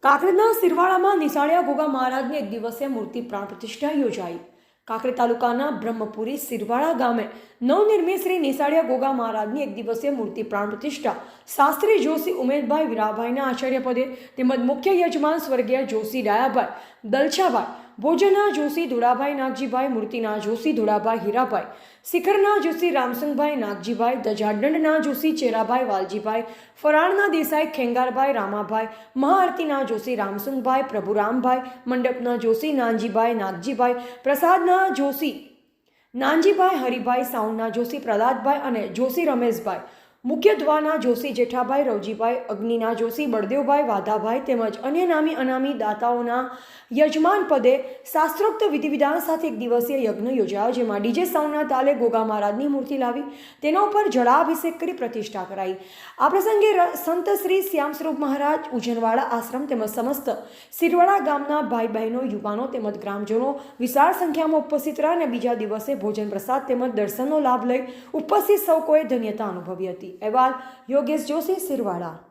કાંકરેજના સિરવાડામાં નિશાળિયા ગોગા મહારાજની એક દિવસીય મૂર્તિ પ્રાણ પ્રતિષ્ઠા યોજાઈ। કાંકરેજ તાલુકાના બ્રહ્મપુરી સિરવાડા ગામે નવનિર્મિત શ્રી નિશાળિયા ગોગા મહારાજની એક દિવસીય મૂર્તિ પ્રાણ પ્રતિષ્ઠા શાસ્ત્રી જોશી ઉમેદભાઈ વીરાભાઈના આચાર્યપદે તેમજ મુખ્ય યજમાન સ્વર્ગીય જોશી ડાયાભાઈ દલછાભાઈ, ભોજના જોશી ધોળાભાઈ નાગજીભાઈ, મૂર્તિના જોશી ધોળાભાઈ હીરાભાઈ, શિખરના જોશી રામસંગભાઈ નાગજીભાઈ, ધજાદંડના જોશી ચેરાભાઈ વાલજીભાઈ, ફરાળના દેસાઈ ખેંગારભાઈ રામાભાઈ, મહાઆરતીના જોશી રામસંગભાઈ પ્રભુરામભાઈ, મંડપના જોશી નાનજીભાઈ નાગજીભાઈ, પ્રસાદના જોશી નાનજીભાઈ હરિભાઈ, સાઉન્ડના જોશી પ્રહલાદભાઈ અને જોશી રમેશભાઈ, મુખ્ય દ્વારના જોશી જેઠાભાઈ રવજીભાઈ, અગ્નિના જોશી બળદેવભાઈ વાધાભાઈ તેમજ અન્ય નામી અનામી દાતાઓના યજમાન પદે શાસ્ત્રોક્ત વિધિવિધાન સાથે એક દિવસીય યજ્ઞ યોજાયો, જેમાં ડીજે સાઉન્ડના તાલે ગોગા મહારાજની મૂર્તિ લાવી તેના ઉપર જળાભિષેક કરી પ્રતિષ્ઠા કરાઈ। આ પ્રસંગે સંત શ્રી શ્યામ સ્વરૂપ મહારાજ, ઉજનવાડા આશ્રમ તેમજ સમસ્ત સિરવાડા ગામના ભાઈ બહેનો, યુવાનો તેમજ ગ્રામજનો વિશાળ સંખ્યામાં ઉપસ્થિત રહ્યા અને બીજા દિવસે ભોજન પ્રસાદ તેમજ દર્શનનો લાભ લઈ ઉપસ્થિત સૌ કોઈએ ધન્યતા અનુભવી હતી। અહેવાલ યોગેશ જોશી, સિરવાડા।